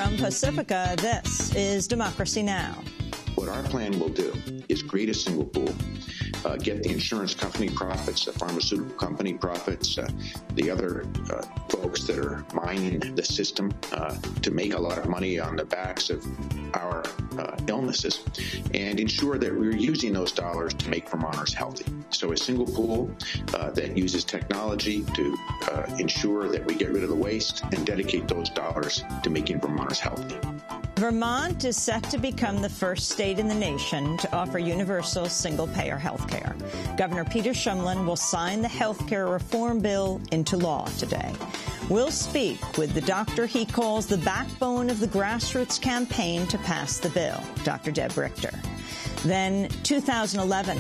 From Pacifica, this is Democracy Now! What our plan will do is create a single pool, get the insurance company profits, the pharmaceutical company profits, the other folks that are mining the system to make a lot of money on the backs of our illnesses, and ensure that we're using those dollars to make Vermonters healthy. So a single pool that uses technology to ensure that we get rid of the waste and dedicate those dollars to making Vermonters healthy. Vermont is set to become the first state in the nation to offer universal single-payer health care. Governor Peter Shumlin will sign the health care reform bill into law today. We'll speak with the doctor he calls the backbone of the grassroots campaign to pass the bill, Dr. Deb Richter. Then 2011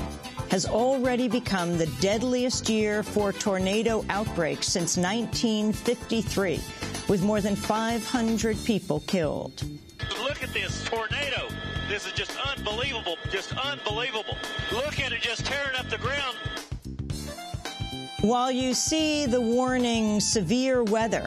has already become the deadliest year for tornado outbreaks since 1953, with more than 500 people killed. Look at this tornado. This is just unbelievable, just unbelievable. Look at it just tearing up the ground. While you see the warning severe weather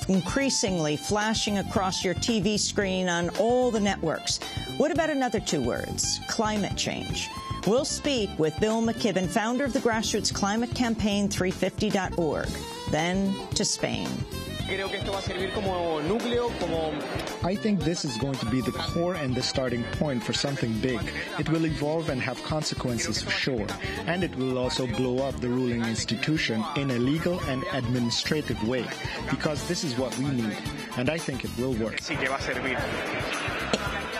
increasingly flashing across your TV screen on all the networks, what about another two words, climate change? We'll speak with Bill McKibben, founder of the grassroots climate campaign 350.org. Then to Spain. I think this is going to be the core and the starting point for something big. It will evolve and have consequences for sure, and it will also blow up the ruling institution in a legal and administrative way, because this is what we need, and I think it will work.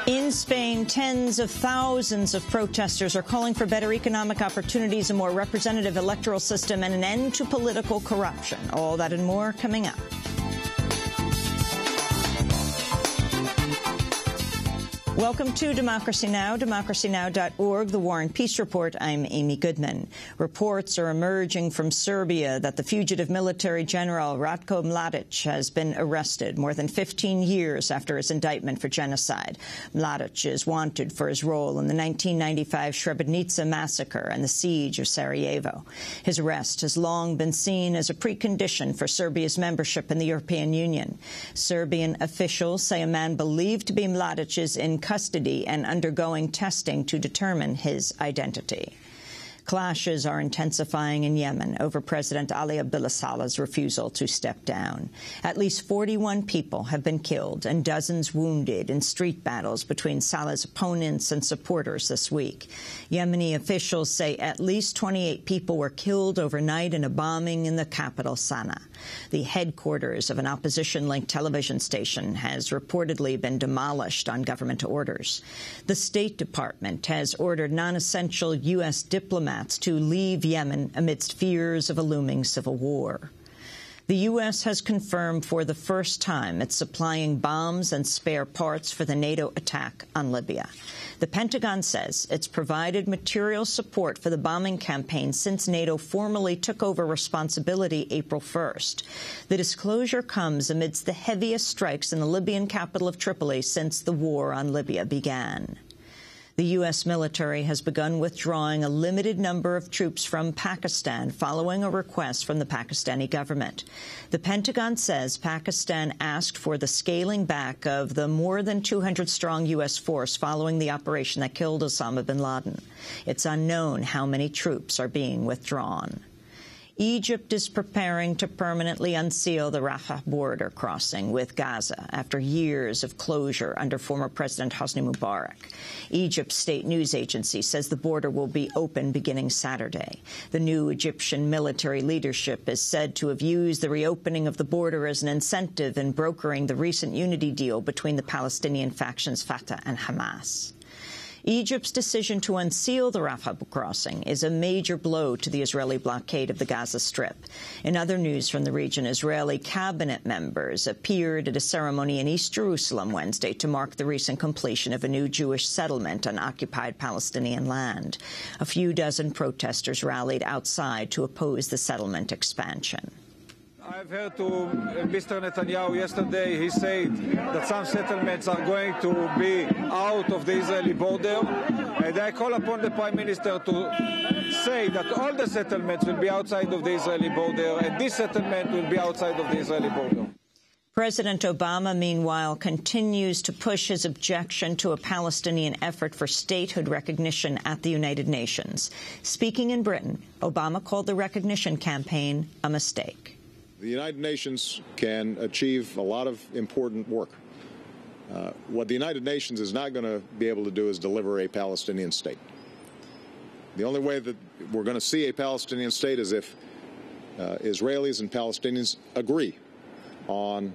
In Spain, tens of thousands of protesters are calling for better economic opportunities, a more representative electoral system, and an end to political corruption. All that and more coming up. Welcome to Democracy Now!, democracynow.org, the War and Peace Report. I'm Amy Goodman. Reports are emerging from Serbia that the fugitive military general Ratko Mladic has been arrested more than 15 years after his indictment for genocide. Mladic is wanted for his role in the 1995 Srebrenica massacre and the siege of Sarajevo. His arrest has long been seen as a precondition for Serbia's membership in the European Union. Serbian officials say a man believed to be Mladic is in custody and undergoing testing to determine his identity. Clashes are intensifying in Yemen over President Ali Abdullah Saleh's refusal to step down. At least 41 people have been killed and dozens wounded in street battles between Saleh's opponents and supporters this week. Yemeni officials say at least 28 people were killed overnight in a bombing in the capital, Sana'a. The headquarters of an opposition-linked television station has reportedly been demolished on government orders. The State Department has ordered non-essential U.S. diplomats to leave Yemen amidst fears of a looming civil war. The U.S. has confirmed for the first time it's supplying bombs and spare parts for the NATO attack on Libya. The Pentagon says it's provided material support for the bombing campaign since NATO formally took over responsibility April 1st. The disclosure comes amidst the heaviest strikes in the Libyan capital of Tripoli since the war on Libya began. The U.S. military has begun withdrawing a limited number of troops from Pakistan following a request from the Pakistani government. The Pentagon says Pakistan asked for the scaling back of the more than 200-strong U.S. force following the operation that killed Osama bin Laden. It's unknown how many troops are being withdrawn. Egypt is preparing to permanently unseal the Rafah border crossing with Gaza after years of closure under former President Hosni Mubarak. Egypt's state news agency says the border will be open beginning Saturday. The new Egyptian military leadership is said to have used the reopening of the border as an incentive in brokering the recent unity deal between the Palestinian factions Fatah and Hamas. Egypt's decision to unseal the Rafah crossing is a major blow to the Israeli blockade of the Gaza Strip. In other news from the region, Israeli cabinet members appeared at a ceremony in East Jerusalem Wednesday to mark the recent completion of a new Jewish settlement on occupied Palestinian land. A few dozen protesters rallied outside to oppose the settlement expansion. I've heard to Mr. Netanyahu yesterday. He said that some settlements are going to be out of the Israeli border. And I call upon the Prime Minister to say that all the settlements will be outside of the Israeli border, and this settlement will be outside of the Israeli border. President Obama, meanwhile, continues to push his objection to a Palestinian effort for statehood recognition at the United Nations. Speaking in Britain, Obama called the recognition campaign a mistake. The United Nations can achieve a lot of important work. What the United Nations is not going to be able to do is deliver a Palestinian state. The only way that we're going to see a Palestinian state is if Israelis and Palestinians agree on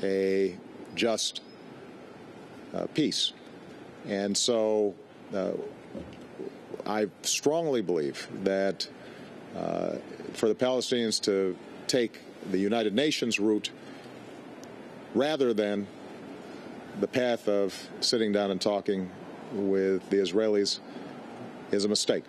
a just peace. And so I strongly believe that for the Palestinians to take the United Nations route rather than the path of sitting down and talking with the Israelis is a mistake.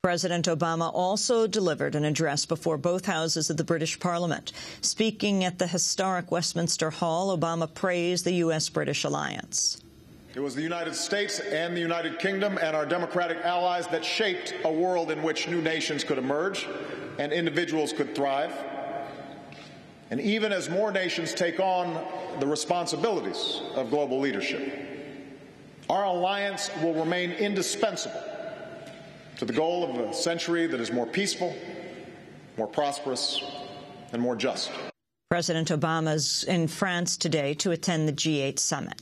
President Obama also delivered an address before both houses of the British Parliament. Speaking at the historic Westminster Hall, Obama praised the U.S.-British alliance. It was the United States and the United Kingdom and our democratic allies that shaped a world in which new nations could emerge and individuals could thrive. And even as more nations take on the responsibilities of global leadership, our alliance will remain indispensable to the goal of a century that is more peaceful, more prosperous, and more just. President Obama is in France today to attend the G8 summit.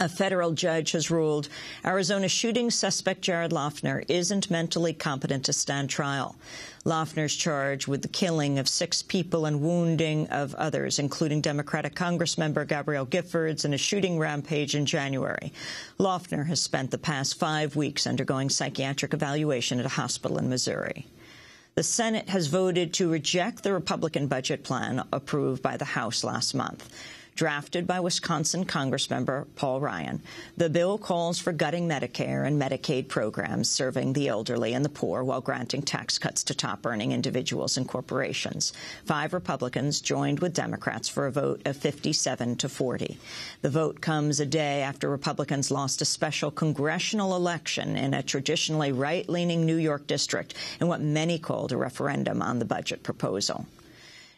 A federal judge has ruled Arizona shooting suspect Jared Loughner isn't mentally competent to stand trial. Loughner's charged with the killing of 6 people and wounding of others, including Democratic Congressmember Gabrielle Giffords, in a shooting rampage in January. Loughner has spent the past 5 weeks undergoing psychiatric evaluation at a hospital in Missouri. The Senate has voted to reject the Republican budget plan approved by the House last month. Drafted by Wisconsin Congressmember Paul Ryan, the bill calls for gutting Medicare and Medicaid programs serving the elderly and the poor while granting tax cuts to top-earning individuals and corporations. 5 Republicans joined with Democrats for a vote of 57-40. The vote comes a day after Republicans lost a special congressional election in a traditionally right-leaning New York district in what many called a referendum on the budget proposal.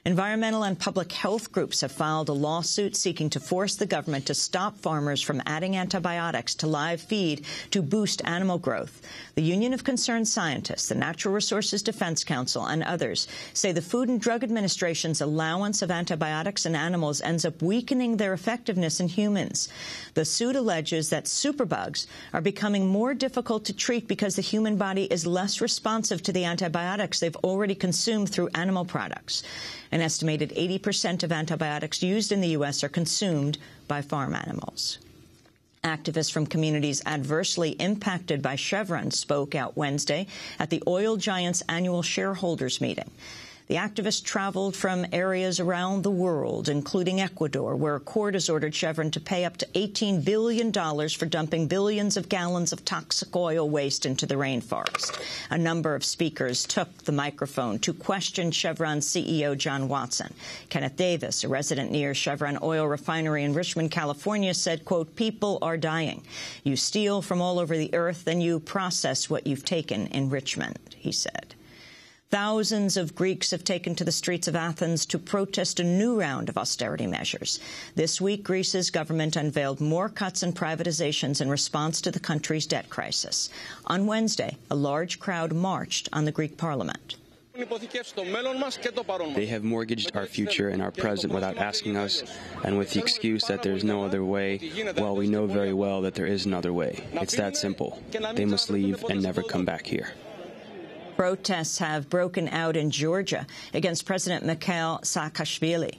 Environmental and public health groups have filed a lawsuit seeking to force the government to stop farmers from adding antibiotics to live feed to boost animal growth. The Union of Concerned Scientists, the Natural Resources Defense Council, and others say the Food and Drug Administration's allowance of antibiotics in animals ends up weakening their effectiveness in humans. The suit alleges that superbugs are becoming more difficult to treat because the human body is less responsive to the antibiotics they've already consumed through animal products. An estimated 80% of antibiotics used in the U.S. are consumed by farm animals. Activists from communities adversely impacted by Chevron spoke out Wednesday at the oil giant's annual shareholders meeting. The activists traveled from areas around the world, including Ecuador, where a court has ordered Chevron to pay up to $18 billion for dumping billions of gallons of toxic oil waste into the rainforest. A number of speakers took the microphone to question Chevron CEO John Watson. Kenneth Davis, a resident near Chevron oil refinery in Richmond, California, said, quote, "People are dying. You steal from all over the earth, then you process what you've taken in Richmond," he said. Thousands of Greeks have taken to the streets of Athens to protest a new round of austerity measures. This week, Greece's government unveiled more cuts and privatizations in response to the country's debt crisis. On Wednesday, a large crowd marched on the Greek parliament. They have mortgaged our future and our present without asking us, and with the excuse that there's no other way. Well, we know very well that there is another way. It's that simple. They must leave and never come back here. Protests have broken out in Georgia against President Mikhail Saakashvili.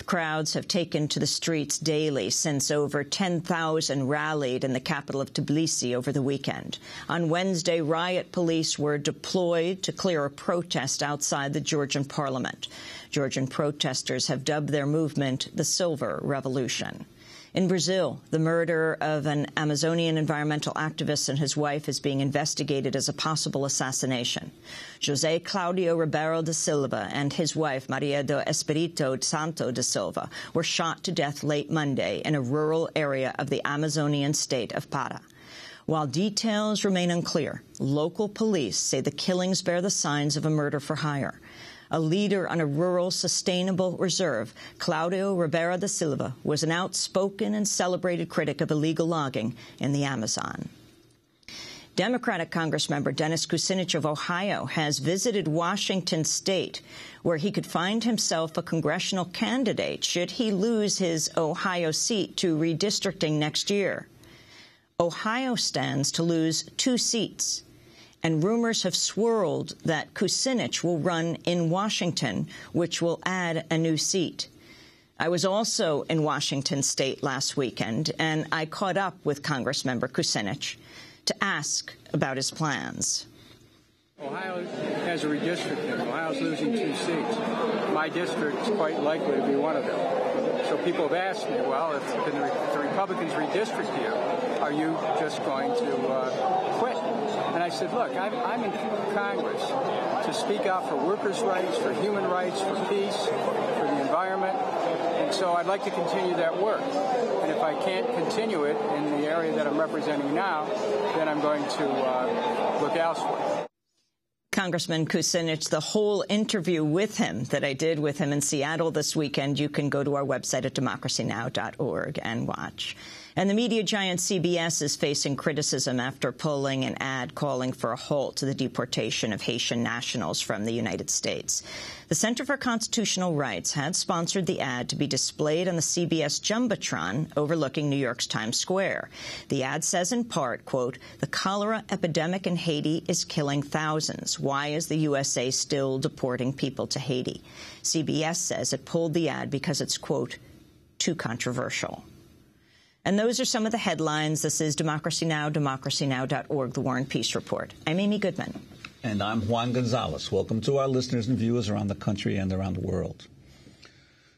Crowds have taken to the streets daily since over 10,000 rallied in the capital of Tbilisi over the weekend. On Wednesday, riot police were deployed to clear a protest outside the Georgian parliament. Georgian protesters have dubbed their movement the Silver Revolution. In Brazil, the murder of an Amazonian environmental activist and his wife is being investigated as a possible assassination. José Claudio Ribeiro da Silva and his wife, Maria do Espírito Santo da Silva, were shot to death late Monday in a rural area of the Amazonian state of Pará. While details remain unclear, local police say the killings bear the signs of a murder for hire. A leader on a rural sustainable reserve, Claudio Ribeiro da Silva was an outspoken and celebrated critic of illegal logging in the Amazon. Democratic Congressmember Dennis Kucinich of Ohio has visited Washington State, where he could find himself a congressional candidate should he lose his Ohio seat to redistricting next year. Ohio stands to lose 2 seats, and rumors have swirled that Kucinich will run in Washington, which will add a new seat. I was also in Washington State last weekend, and I caught up with Congressmember Kucinich to ask about his plans. Ohio has a redistricting. Ohio's losing 2 seats. My district's quite likely to be one of them. So people have asked me, well, if the Republicans redistrict you, are you just going to quit? And I said, look, I'm in Congress to speak out for workers' rights, for human rights, for peace, for the environment. And so I'd like to continue that work. And if I can't continue it in the area that I'm representing now, then I'm going to look elsewhere. Congressman Kucinich, the whole interview with him that I did with him in Seattle this weekend, you can go to our website at democracynow.org and watch. And the media giant CBS is facing criticism after pulling an ad calling for a halt to the deportation of Haitian nationals from the United States. The Center for Constitutional Rights had sponsored the ad to be displayed on the CBS Jumbotron overlooking New York's Times Square. The ad says in part, quote, "The cholera epidemic in Haiti is killing thousands. Why is the USA still deporting people to Haiti?" CBS says it pulled the ad because it's, quote, too controversial. And those are some of the headlines. This is Democracy Now!, democracynow.org, The War and Peace Report. I'm Amy Goodman. And I'm Juan Gonzalez. Welcome to our listeners and viewers around the country and around the world.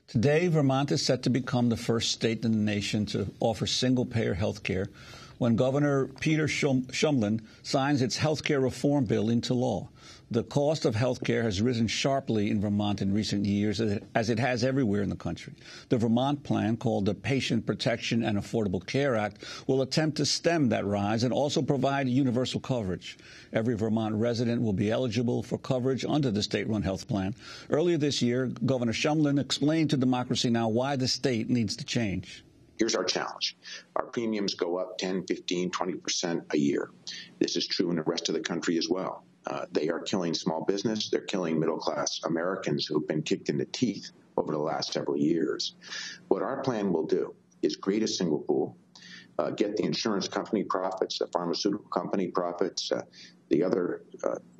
Today, Vermont is set to become the first state in the nation to offer single-payer health care when Governor Peter Shumlin signs its health care reform bill into law. The cost of health care has risen sharply in Vermont in recent years, as it has everywhere in the country. The Vermont plan, called the Patient Protection and Affordable Care Act, will attempt to stem that rise and also provide universal coverage. Every Vermont resident will be eligible for coverage under the state-run health plan. Earlier this year, Governor Shumlin explained to Democracy Now! Why the state needs to change. Here's our challenge. Our premiums go up 10, 15, 20% a year. This is true in the rest of the country as well. They are killing small business. They're killing middle-class Americans who've been kicked in the teeth over the last several years. What our plan will do is create a single pool, get the insurance company profits, the pharmaceutical company profits, the other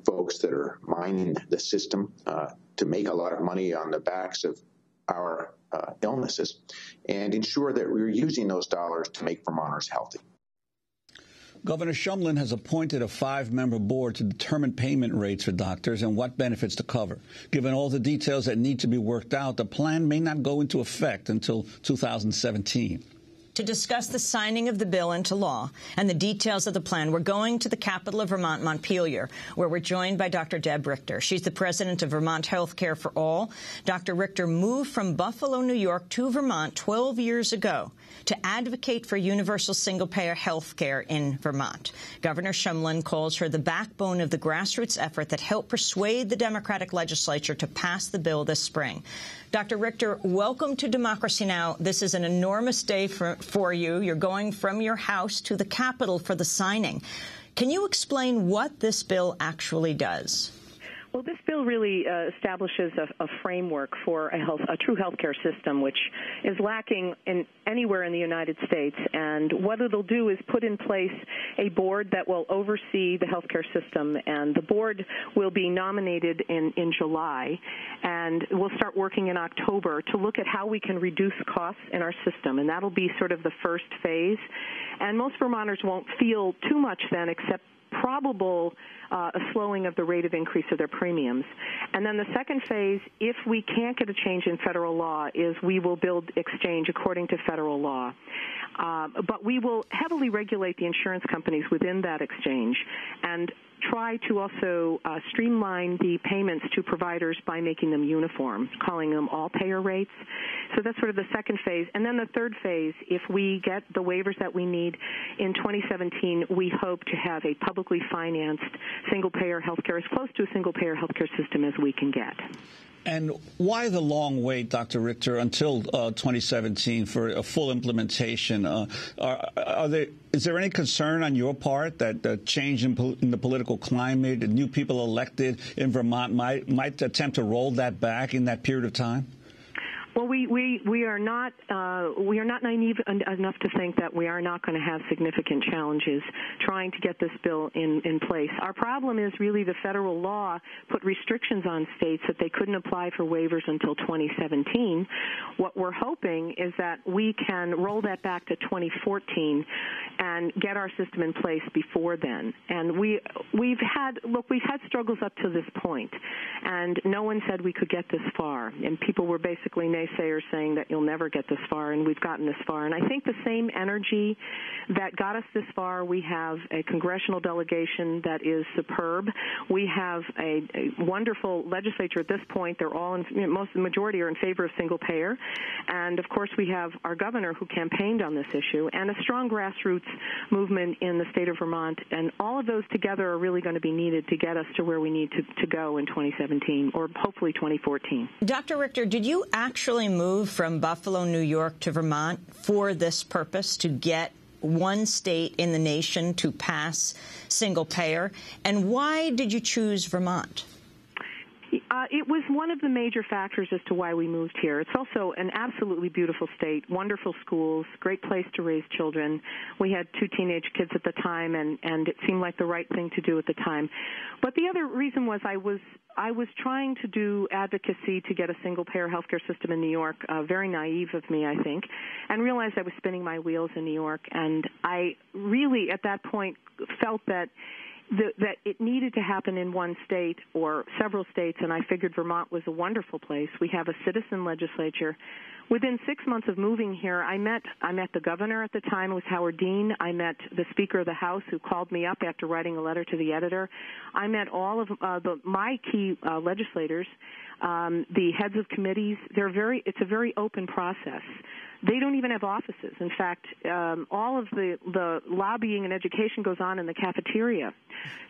folks that are mining the system to make a lot of money on the backs of our illnesses, and ensure that we're using those dollars to make Vermonters healthy. Governor Shumlin has appointed a 5-member board to determine payment rates for doctors and what benefits to cover. Given all the details that need to be worked out, the plan may not go into effect until 2017. To discuss the signing of the bill into law and the details of the plan, we're going to the capital of Vermont, Montpelier, where we're joined by Dr. Deb Richter. She's the president of Vermont Healthcare for All. Dr. Richter moved from Buffalo, New York to Vermont 12 years ago to advocate for universal single-payer health care in Vermont. Governor Shumlin calls her the backbone of the grassroots effort that helped persuade the Democratic legislature to pass the bill this spring. Dr. Richter, welcome to Democracy Now! This is an enormous day for you. You're going from your house to the Capitol for the signing. Can you explain what this bill actually does? Well, this bill really establishes a framework for a true healthcare system, which is lacking anywhere in the United States. And what it'll do is put in place a board that will oversee the healthcare system. And the board will be nominated in July, and we'll start working in October to look at how we can reduce costs in our system. And that'll be sort of the first phase. And most Vermonters won't feel too much then, except probable a slowing of the rate of increase of their premiums. And then the second phase, if we can't get a change in federal law, is we will build exchange according to federal law. But we will heavily regulate the insurance companies within that exchange and try to also streamline the payments to providers by making them uniform, calling them all-payer rates. So that's sort of the second phase. And then the third phase, if we get the waivers that we need in 2017, we hope to have a publicly financed single-payer healthcare, as close to a single-payer healthcare system as we can get. And why the long wait, Dr. Richter, until 2017 for a full implementation? Is there any concern on your part that the change in the political climate and new people elected in Vermont might attempt to roll that back in that period of time? Well, we are not naive enough to think that we are not going to have significant challenges trying to get this bill in place. Our problem is really the federal law put restrictions on states that they couldn't apply for waivers until 2017. What we're hoping is that we can roll that back to 2014 and get our system in place before then. And we've had struggles up to this point, and no one said we could get this far, and people were basically naysayers saying that you'll never get this far, and we've gotten this far. And I think the same energy that got us this far, we have a congressional delegation that is superb. We have a wonderful legislature at this point. They're all, the majority are in favor of single payer. And, of course, we have our governor who campaigned on this issue and a strong grassroots movement in the state of Vermont. And all of those together are really going to be needed to get us to where we need to go in 2017 or hopefully 2014. Dr. Richter, did you actually move from Buffalo, New York to Vermont for this purpose, to get one state in the nation to pass single payer? And why did you choose Vermont? It was one of the major factors as to why we moved here. It's also an absolutely beautiful state, wonderful schools, great place to raise children. We had 2 teenage kids at the time, and it seemed like the right thing to do at the time. But the other reason was I was trying to do advocacy to get a single-payer healthcare system in New York, very naive of me, I think, and realized I was spinning my wheels in New York. And I really, at that point, felt that it needed to happen in one state or several states, and I figured Vermont was a wonderful place. We have a citizen legislature. Within 6 months of moving here, I met the governor at the time. It was Howard Dean. I met the Speaker of the House, who called me up after writing a letter to the editor. I met all of my key legislators, the heads of committees. It's a very open process. They don't even have offices. In fact, all of the lobbying and education goes on in the cafeteria.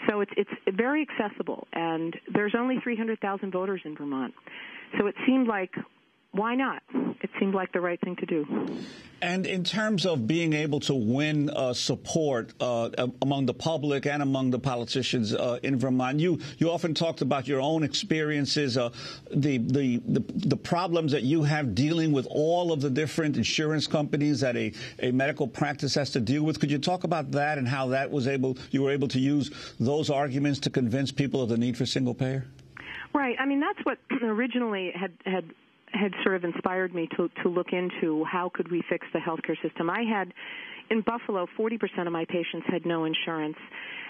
So it's very accessible, and there's only 300,000 voters in Vermont. So it seemed like, why not? It seemed like the right thing to do. And in terms of being able to win support among the public and among the politicians in Vermont, you often talked about your own experiences, the problems that you have dealing with all of the different insurance companies that a medical practice has to deal with. Could you talk about that and how you were able to use those arguments to convince people of the need for single payer? Right. I mean, that's what originally had sort of inspired me to look into how could we fix the healthcare system. I had, in Buffalo, 40% of my patients had no insurance,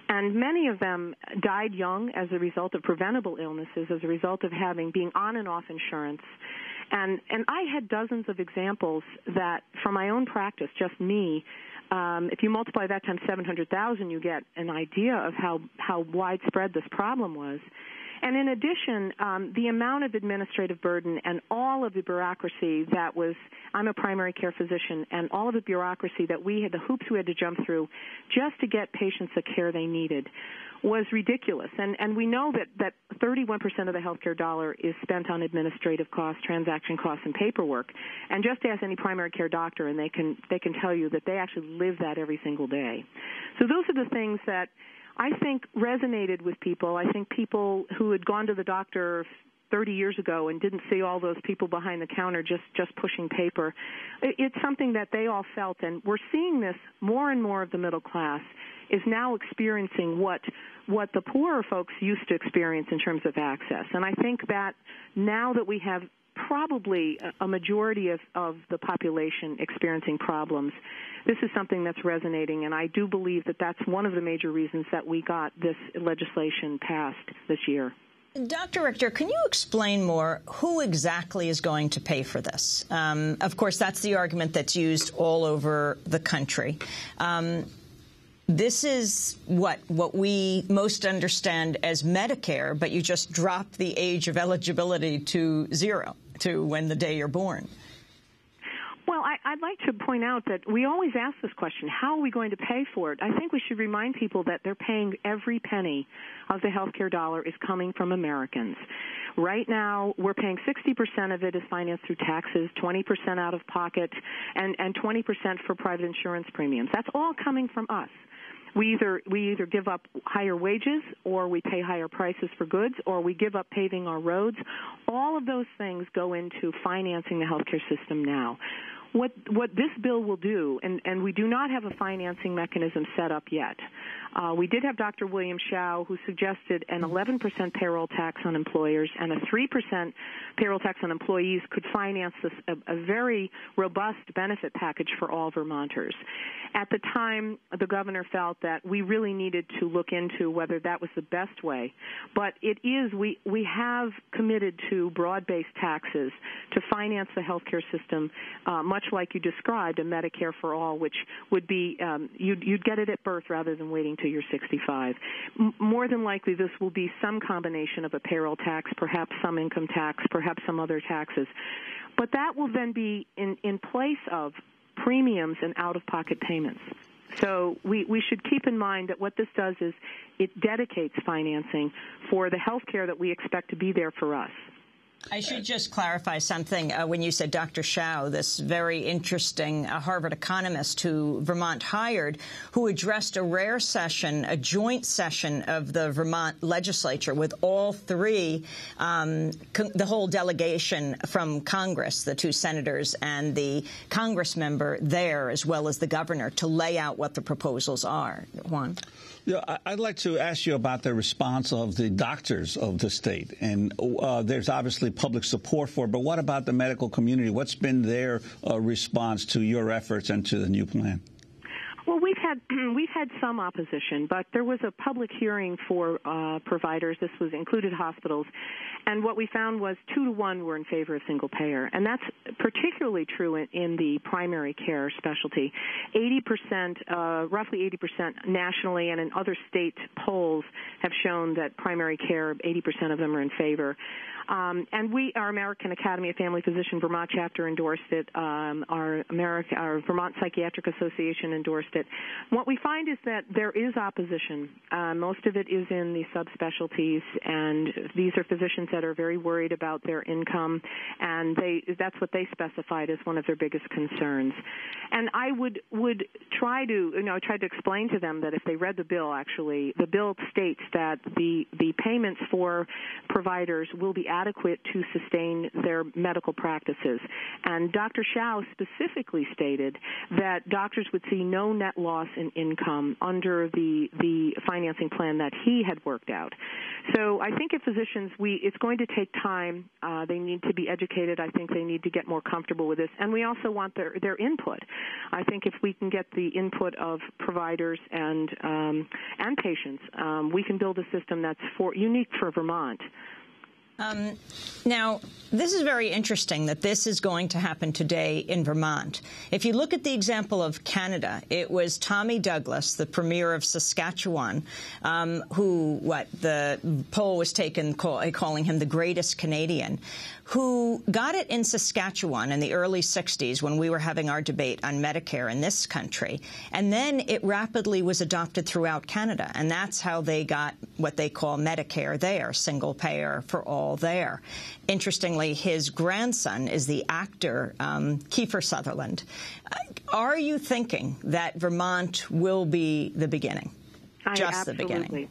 and many of them died young as a result of preventable illnesses, as a result of being on and off insurance. And I had dozens of examples that, from my own practice, just me, if you multiply that times 700,000, you get an idea of how widespread this problem was. And in addition, the amount of administrative burden and all of the bureaucracy I'm a primary care physician, and all of the bureaucracy that we had, the hoops we had to jump through just to get patients the care they needed was ridiculous. And we know that 31% of the healthcare dollar is spent on administrative costs, transaction costs, and paperwork. And just ask any primary care doctor, and they can tell you that they actually live that every single day. So those are the things that I think resonated with people. I think people who had gone to the doctor 30 years ago and didn't see all those people behind the counter just pushing paper, it's something that they all felt. And we're seeing this more and more of the middle class is now experiencing what the poorer folks used to experience in terms of access. And I think that now that we have probably a majority of the population experiencing problems, this is something that's resonating, and I do believe that that's one of the major reasons that we got this legislation passed this year. Dr. Richter, can you explain more who exactly is going to pay for this? Of course, that's the argument that's used all over the country. This is what we most understand as Medicare, but you just drop the age of eligibility to 0, to when the day you're born. Well, I'd like to point out that we always ask this question, how are we going to pay for it? I think we should remind people that they're paying every penny of the health care dollar is coming from Americans. Right now, we're paying 60% of it is financed through taxes, 20% out of pocket, and 20% for private insurance premiums. That's all coming from us. We either give up higher wages, or we pay higher prices for goods, or we give up paving our roads. All of those things go into financing the healthcare system now. What this bill will do, and we do not have a financing mechanism set up yet. We did have Dr. William Hsiao, who suggested an 11% payroll tax on employers and a 3% payroll tax on employees could finance this, a very robust benefit package for all Vermonters. At the time, the governor felt that we really needed to look into whether that was the best way. But it is, we have committed to broad-based taxes to finance the healthcare system, much like you described, a Medicare for all, which would be, you'd get it at birth rather than waiting till you're 65. More than likely, this will be some combination of a payroll tax, perhaps some income tax, perhaps some other taxes. But that will then be in place of premiums and out-of-pocket payments. So we should keep in mind that what this does is it dedicates financing for the health care that we expect to be there for us. I should just clarify something. When you said Dr. Hsiao, this very interesting Harvard economist who Vermont hired, who addressed a rare session, a joint session of the Vermont legislature with all three, the whole delegation from Congress, the 2 senators and the Congress member there, as well as the governor, to lay out what the proposals are. Juan? Yeah, I'd like to ask you about the response of the doctors of the state. And there's obviously public support for it, but what about the medical community? What's been their response to your efforts and to the new plan? Well, we've had some opposition, but there was a public hearing for providers. This included hospitals, and what we found was 2 to 1 were in favor of single payer, and that's particularly true in the primary care specialty. 80%, roughly 80% nationally, and in other state polls have shown that primary care, 80% of them are in favor. And our American Academy of Family Physicians Vermont chapter endorsed it. Our Vermont Psychiatric Association endorsed it. What we find is that there is opposition. Most of it is in the subspecialties, and these are physicians that are very worried about their income, and that's what they specified as one of their biggest concerns. And I would try to, tried to explain to them that if they read the bill, actually, the bill states that the payments for providers will be adequate to sustain their medical practices. And Dr. Hsiao specifically stated that doctors would see no net loss in income under the financing plan that he had worked out. So I think if physicians, it's going to take time. They need to be educated. I think they need to get more comfortable with this. And we also want their input. I think if we can get the input of providers and patients, we can build a system that's unique for Vermont. Now, this is very interesting that this is going to happen today in Vermont. If you look at the example of Canada, it was Tommy Douglas, the Premier of Saskatchewan, the poll was taken calling him the greatest Canadian, who got it in Saskatchewan in the early 60s when we were having our debate on Medicare in this country. And then it rapidly was adopted throughout Canada. And that's how they got what they call Medicare there, single payer for all there. Interestingly, his grandson is the actor Kiefer Sutherland. Are you thinking that Vermont will be the beginning? Just the beginning?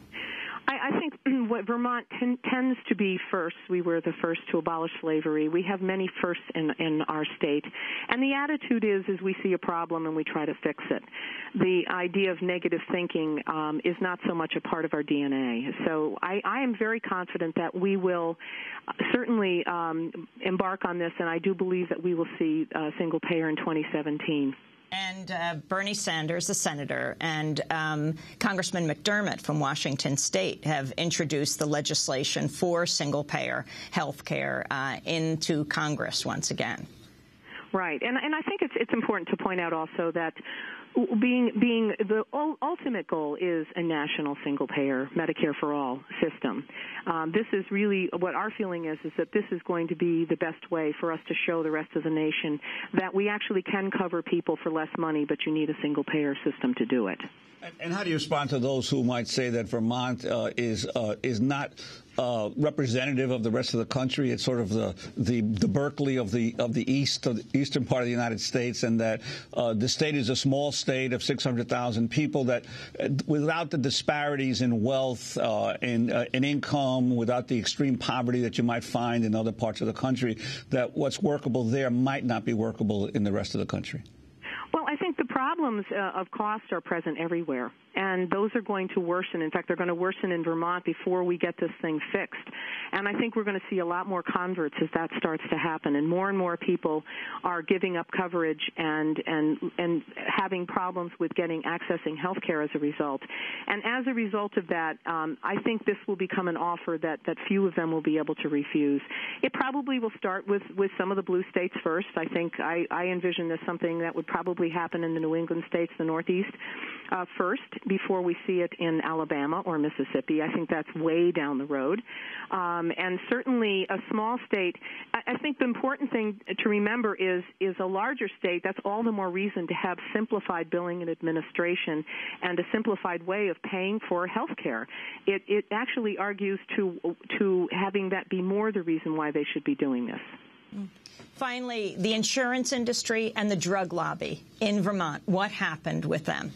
I think what Vermont tends to be first. We were the first to abolish slavery. We have many firsts in our state. And the attitude is we see a problem and we try to fix it. The idea of negative thinking is not so much a part of our DNA. So I am very confident that we will certainly embark on this, and I do believe that we will see single payer in 2017. And Bernie Sanders, the senator, and Congressman McDermott from Washington State have introduced the legislation for single-payer health care into Congress once again. Right. And I think it's important to point out also that being the ultimate goal is a national single-payer Medicare for all system. This is really what our feeling is that this is going to be the best way for us to show the rest of the nation that we actually can cover people for less money, but you need a single-payer system to do it. And how do you respond to those who might say that Vermont is not representative of the rest of the country? It's sort of the Berkeley of the eastern part of the United States, and that the state is a small state of 600,000 people. That without the disparities in wealth, in income, without the extreme poverty that you might find in other parts of the country, that what's workable there might not be workable in the rest of the country. Well, I think the problems of cost are present everywhere, and those are going to worsen. In fact, they're going to worsen in Vermont before we get this thing fixed. And I think we're going to see a lot more converts as that starts to happen, and more people are giving up coverage and having problems with accessing health care as a result. And as a result of that, I think this will become an offer that few of them will be able to refuse. It probably will start with some of the blue states first. I think I envision this something that would probably happen in the New England states, the Northeast, first, before we see it in Alabama or Mississippi. I think that's way down the road. And certainly a small state, I think the important thing to remember is a larger state, that's all the more reason to have simplified billing and administration and a simplified way of paying for health care. It actually argues to having that be more the reason why they should be doing this. Finally, the insurance industry and the drug lobby in Vermont, what happened with them?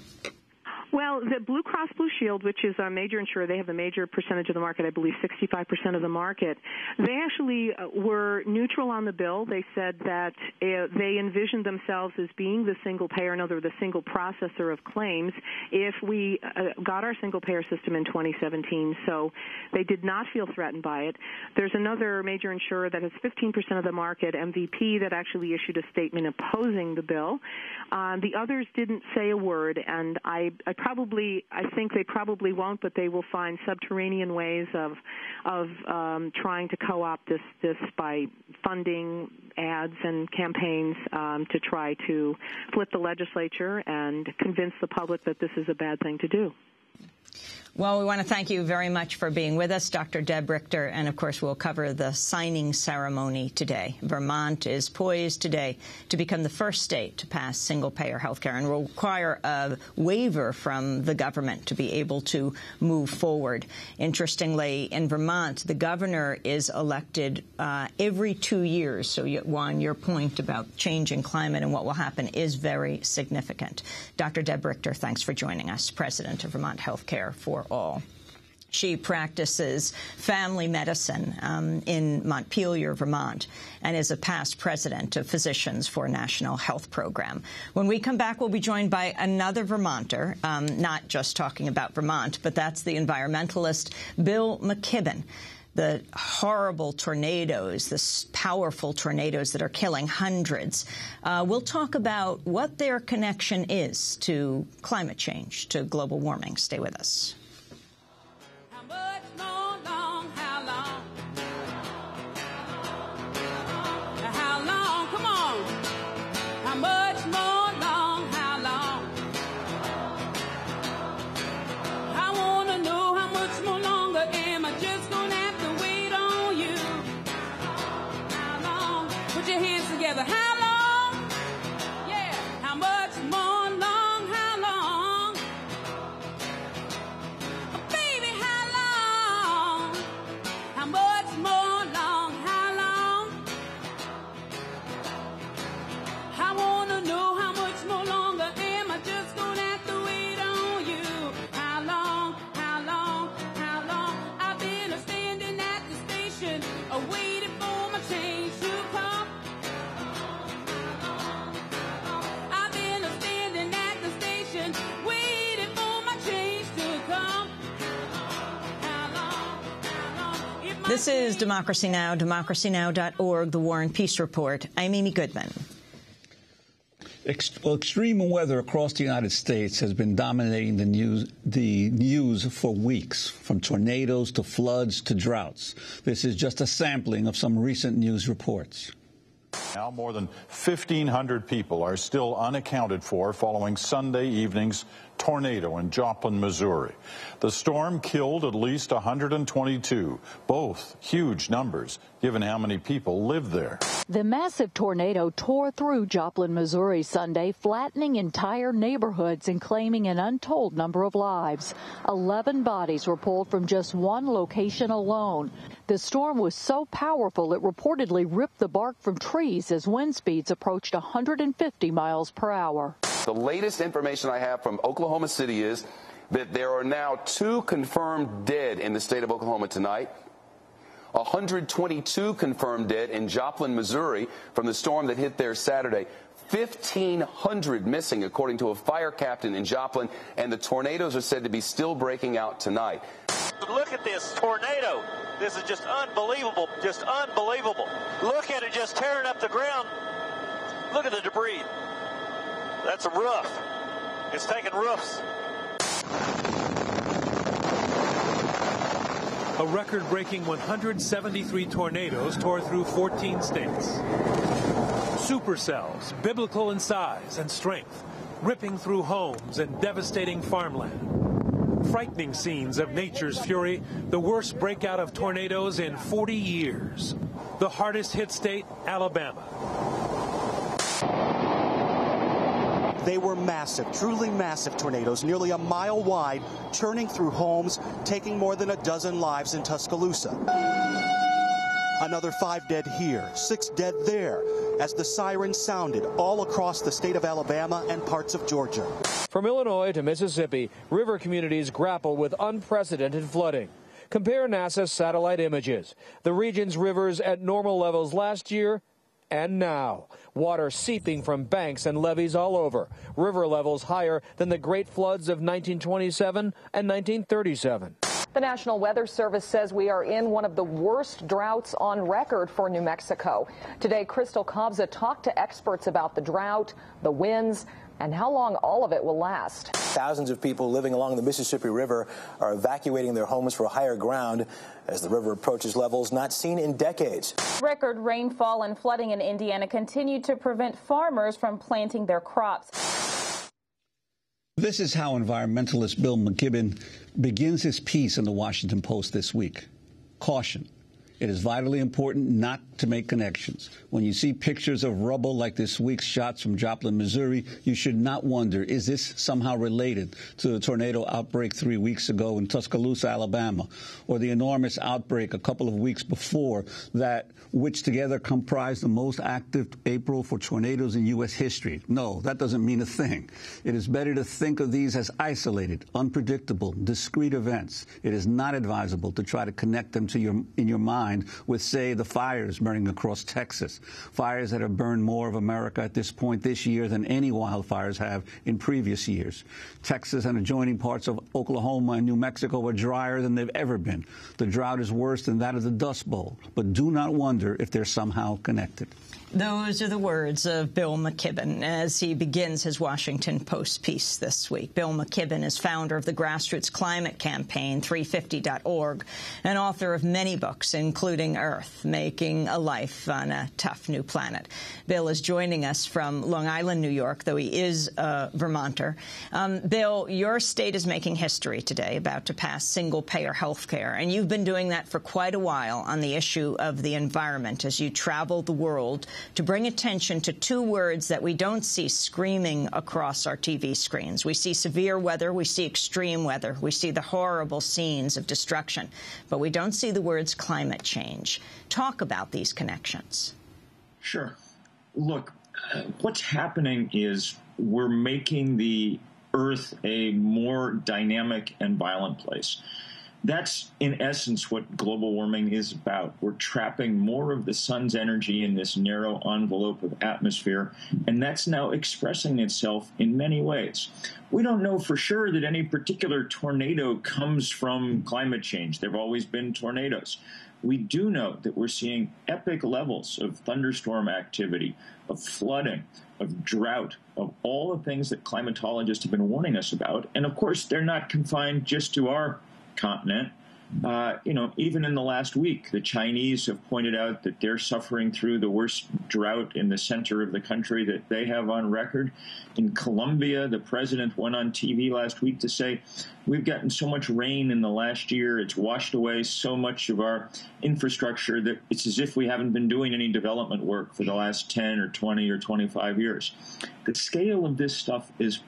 Well, the Blue Cross Blue Shield, which is a major insurer, they have a major percentage of the market, I believe 65% of the market. They actually were neutral on the bill. They said that they envisioned themselves as being the single payer, in other words, the single processor of claims, if we got our single payer system in 2017. So they did not feel threatened by it. There's another major insurer that has 15% of the market, MVP, that actually issued a statement opposing the bill. The others didn't say a word, and I think they probably won't, but they will find subterranean ways of trying to co-opt this by funding ads and campaigns to try to flip the legislature and convince the public that this is a bad thing to do. Well, we want to thank you very much for being with us, Dr. Deb Richter, and, of course, we'll cover the signing ceremony today. Vermont is poised today to become the first state to pass single-payer health care and will require a waiver from the government to be able to move forward. Interestingly, in Vermont, the governor is elected every 2 years. So, Juan, your point about changing climate and what will happen is very significant. Dr. Deb Richter, thanks for joining us, president of Vermont Healthcare for All. She practices family medicine in Montpelier, Vermont, and is a past president of Physicians for National Health Program. When we come back, we'll be joined by another Vermonter, not just talking about Vermont, but that's the environmentalist Bill McKibben. The horrible tornadoes, the powerful tornadoes that are killing hundreds. We'll talk about what their connection is to climate change, to global warming. Stay with us. This is Democracy Now!, democracynow.org, The War and Peace Report. I'm Amy Goodman. Extreme weather across the United States has been dominating the news for weeks, from tornadoes to floods to droughts. This is just a sampling of some recent news reports. Now more than 1,500 people are still unaccounted for following Sunday evening's tornado in Joplin, Missouri. The storm killed at least 122, both huge numbers, given how many people live there. The massive tornado tore through Joplin, Missouri Sunday, flattening entire neighborhoods and claiming an untold number of lives. 11 bodies were pulled from just one location alone. The storm was so powerful it reportedly ripped the bark from trees as wind speeds approached 150 miles per hour. The latest information I have from Oklahoma City is that there are now 2 confirmed dead in the state of Oklahoma tonight. 122 confirmed dead in Joplin, Missouri from the storm that hit there Saturday. 1,500 missing, according to a fire captain in Joplin, and the tornadoes are said to be still breaking out tonight. Look at this tornado. This is just unbelievable, just unbelievable. Look at it just tearing up the ground. Look at the debris. That's a roof. It's taking roofs. A record-breaking 173 tornadoes tore through 14 states. Supercells, biblical in size and strength, ripping through homes and devastating farmland. Frightening scenes of nature's fury, the worst breakout of tornadoes in 40 years. The hardest hit state, Alabama. They were massive, truly massive tornadoes, nearly a mile wide, churning through homes, taking more than a dozen lives in Tuscaloosa. Another 5 dead here, 6 dead there, as the sirens sounded all across the state of Alabama and parts of Georgia. From Illinois to Mississippi, river communities grapple with unprecedented flooding. Compare NASA's satellite images. The region's rivers at normal levels last year and now. Water seeping from banks and levees all over. River levels higher than the great floods of 1927 and 1937. The National Weather Service says we are in one of the worst droughts on record for New Mexico. Today, Crystal Kobza talked to experts about the drought, the winds, and how long all of it will last. Thousands of people living along the Mississippi River are evacuating their homes for higher ground as the river approaches levels not seen in decades. Record rainfall and flooding in Indiana continue to prevent farmers from planting their crops. This is how environmentalist Bill McKibben begins his piece in the Washington Post this week. Caution. It is vitally important not to make connections. When you see pictures of rubble like this week's shots from Joplin, Missouri, you should not wonder, is this somehow related to the tornado outbreak 3 weeks ago in Tuscaloosa, Alabama, or the enormous outbreak a couple of weeks before that, which together comprised the most active April for tornadoes in U.S. history? No, that doesn't mean a thing. It is better to think of these as isolated, unpredictable, discrete events. It is not advisable to try to connect them to in your mind with, say, the fires burning across Texas, fires that have burned more of America at this point this year than any wildfires have in previous years. Texas and adjoining parts of Oklahoma and New Mexico are drier than they've ever been. The drought is worse than that of the Dust Bowl, but do not wonder if they're somehow connected. Those are the words of Bill McKibben as he begins his Washington Post piece this week. Bill McKibben is founder of the grassroots climate campaign, 350.org, and author of many books, including Earth, Making a Life on a Tough New Planet. Bill is joining us from Long Island, New York, though he is a Vermonter. Bill, your state is making history today, about to pass single-payer health care, and you've been doing that for quite a while on the issue of the environment as you travel the world to bring attention to 2 words that we don't see screaming across our TV screens. We see severe weather, we see extreme weather, we see the horrible scenes of destruction, but we don't see the words climate change. Talk about these connections. Sure. Look, what's happening is we're making the Earth a more dynamic and violent place. That's, in essence, what global warming is about. We're trapping more of the sun's energy in this narrow envelope of atmosphere, and that's now expressing itself in many ways. We don't know for sure that any particular tornado comes from climate change. There have always been tornadoes. We do know that we're seeing epic levels of thunderstorm activity, of flooding, of drought, of all the things that climatologists have been warning us about. And, of course, they're not confined just to our continent. Even in the last week, the Chinese have pointed out that they're suffering through the worst drought in the center of the country that they have on record. In Colombia, the president went on TV last week to say, we've gotten so much rain in the last year, it's washed away so much of our infrastructure that it's as if we haven't been doing any development work for the last 10 or 20 or 25 years. The scale of this stuff is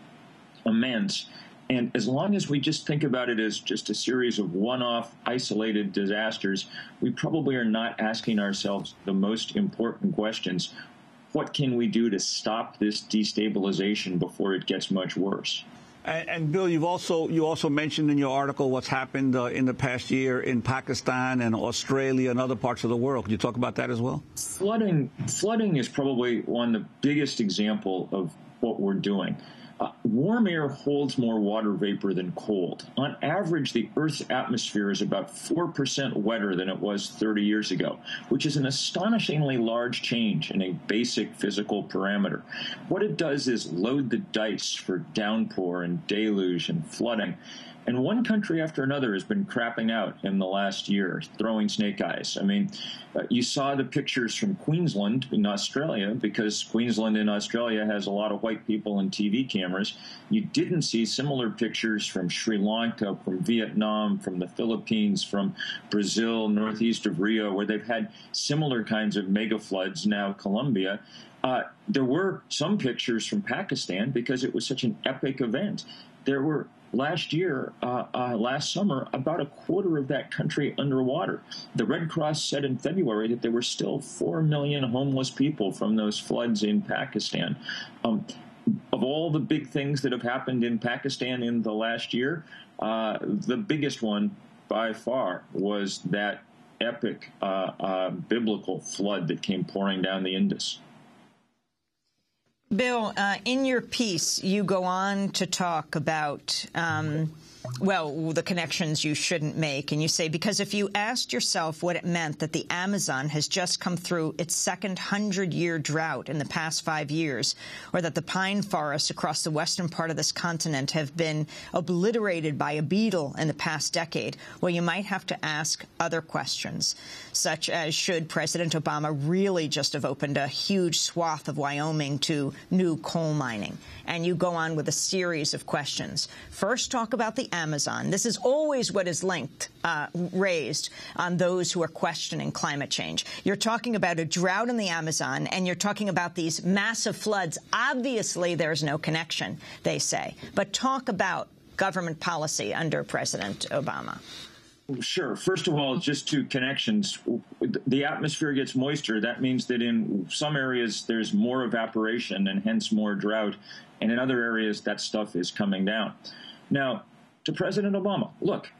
immense. And as long as we just think about it as just a series of one-off isolated disasters, we probably are not asking ourselves the most important questions. What can we do to stop this destabilization before it gets much worse? And Bill, you also mentioned in your article what's happened in the past year in Pakistan and Australia and other parts of the world. Could you talk about that as well? Flooding is probably one of the biggest example of what we're doing. Warm air holds more water vapor than cold. On average, the Earth's atmosphere is about 4% wetter than it was 30 years ago, which is an astonishingly large change in a basic physical parameter. What it does is load the dice for downpour and deluge and flooding. And one country after another has been crapping out in the last year, throwing snake eyes. I mean, you saw the pictures from Queensland in Australia, because Queensland in Australia has a lot of white people and TV cameras. You didn't see similar pictures from Sri Lanka, from Vietnam, from the Philippines, from Brazil, northeast of Rio, where they've had similar kinds of mega floods, now Colombia. There were some pictures from Pakistan because it was such an epic event. There were last summer, about a quarter of that country underwater. The Red Cross said in February that there were still 4 million homeless people from those floods in Pakistan. Of all the big things that have happened in Pakistan in the last year, the biggest one by far was that epic biblical flood that came pouring down the Indus. Bill, in your piece, you go on to talk about, the connections you shouldn't make. And you say, because if you asked yourself what it meant that the Amazon has just come through its second 100-year drought in the past 5 years, or that the pine forests across the western part of this continent have been obliterated by a beetle in the past decade, well, you might have to ask other questions, such as should President Obama really just have opened a huge swath of Wyoming to new coal mining? And you go on with a series of questions. First, talk about the Amazon. This is always what is raised on those who are questioning climate change. You're talking about a drought in the Amazon, and you're talking about these massive floods. Obviously, there's no connection, they say. But talk about government policy under President Obama. Sure. First of all, just two connections. The atmosphere gets moister. That means that in some areas there's more evaporation and hence more drought. And in other areas, that stuff is coming down. Now, to President Obama, look,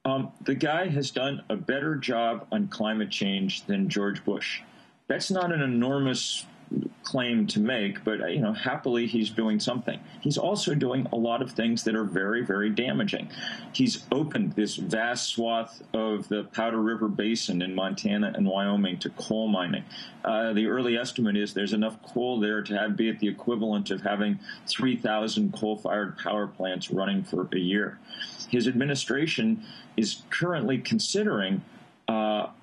the guy has done a better job on climate change than George Bush. That's not an enormous claim to make, but, happily he's doing something. He's also doing a lot of things that are very, very damaging. He's opened this vast swath of the Powder River Basin in Montana and Wyoming to coal mining. The early estimate is there's enough coal there to be at the equivalent of having 3,000 coal-fired power plants running for a year. His administration is currently considering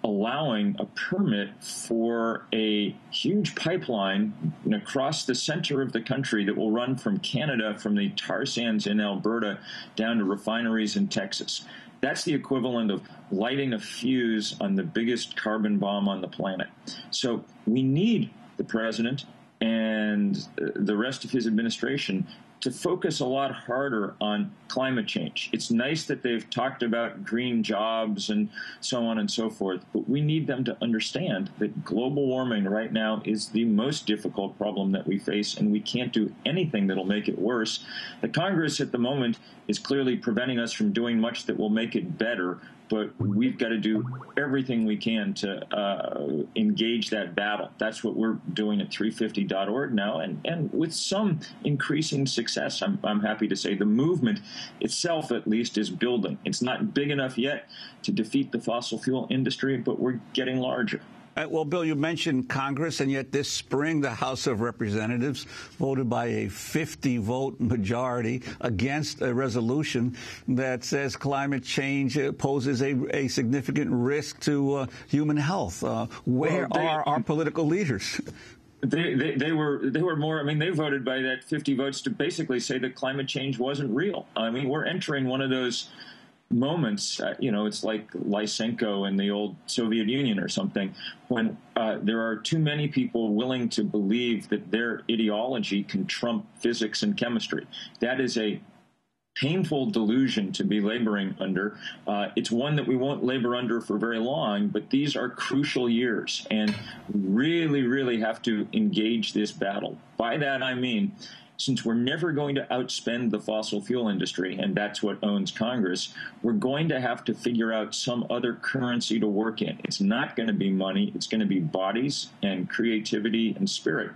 allowing a permit for a huge pipeline across the center of the country that will run from Canada, from the tar sands in Alberta, down to refineries in Texas. That's the equivalent of lighting a fuse on the biggest carbon bomb on the planet. So we need the president and the rest of his administration to focus a lot harder on climate change. It's nice that they've talked about green jobs and so on and so forth, but we need them to understand that global warming right now is the most difficult problem that we face, and we can't do anything that'll make it worse. The Congress at the moment is clearly preventing us from doing much that will make it better, but we've got to do everything we can to engage that battle. That's what we're doing at 350.org now, and with some increasing success, I'm happy to say. The movement itself, at least, is building. It's not big enough yet to defeat the fossil fuel industry, but we're getting larger. Well, Bill, you mentioned Congress, and yet this spring the House of Representatives voted by a 50-vote majority against a resolution that says climate change poses a significant risk to human health. Where are our political leaders? They were more. I mean, they voted by that 50 votes to basically say that climate change wasn't real. I mean, we're entering one of those moments, it's like Lysenko in the old Soviet Union or something, when there are too many people willing to believe that their ideology can trump physics and chemistry. That is a painful delusion to be laboring under. It's one that we won't labor under for very long, but these are crucial years and really, really have to engage this battle. By that, I mean, since we're never going to outspend the fossil fuel industry, and that's what owns Congress, we're going to have to figure out some other currency to work in. It's not going to be money. It's going to be bodies and creativity and spirit.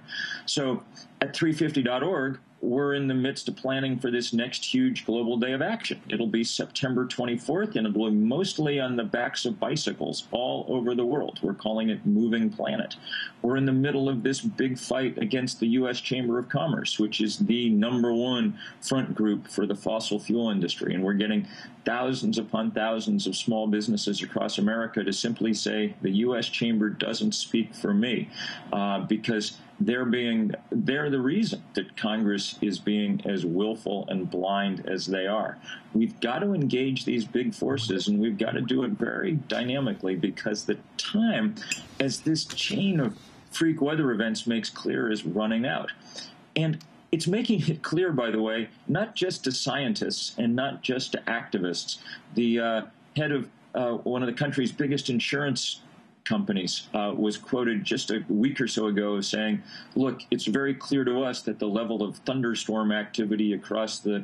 So at 350.org, we're in the midst of planning for this next huge global day of action. It'll be September 24th, and it'll be mostly on the backs of bicycles all over the world. We're calling it Moving Planet. We're in the middle of this big fight against the U.S. Chamber of Commerce, which is the #1 front group for the fossil fuel industry. And we're getting thousands upon thousands of small businesses across America to simply say the U.S. Chamber doesn't speak for me, because they're the reason that Congress is being as willful and blind as they are. We've got to engage these big forces, and we've got to do it very dynamically, because the time, as this chain of freak weather events makes clear, is running out. And it's making it clear, by the way, not just to scientists and not just to activists. The head of one of the country's biggest insurance companies was quoted just a week or so ago saying, look, it's very clear to us that the level of thunderstorm activity across the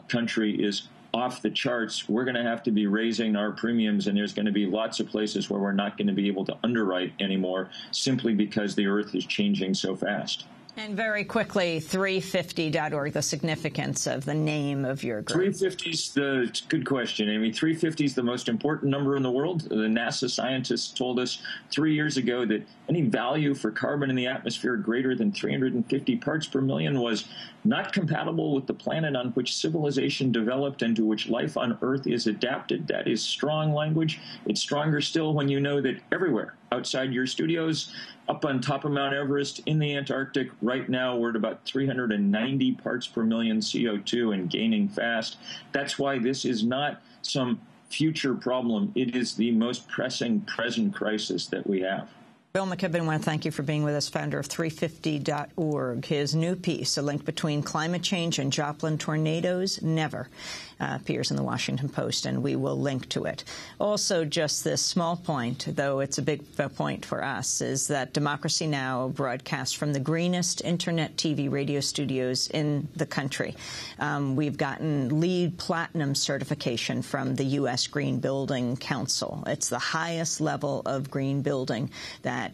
country is off the charts. We're going to have to be raising our premiums, and there's going to be lots of places where we're not going to be able to underwrite anymore simply because the earth is changing so fast. And very quickly, 350.org, the significance of the name of your group. 350's good question, Amy. 350 is the most important number in the world. The NASA scientists told us 3 years ago that any value for carbon in the atmosphere greater than 350 parts per million was not compatible with the planet on which civilization developed and to which life on Earth is adapted. That is strong language. It's stronger still when you know that everywhere outside your studios, up on top of Mount Everest, in the Antarctic, right now we're at about 390 parts per million CO2 and gaining fast. That's why this is not some future problem. It is the most pressing present crisis that we have. Bill McKibben, I want to thank you for being with us, founder of 350.org. His new piece, A Link Between Climate Change and Joplin Tornadoes, Never, appears in the Washington Post, and we will link to it. Also, just this small point, though it's a big point for us, is that Democracy Now! Broadcasts from the greenest Internet TV radio studios in the country. We've gotten LEED Platinum certification from the U.S. Green Building Council. It's the highest level of green building that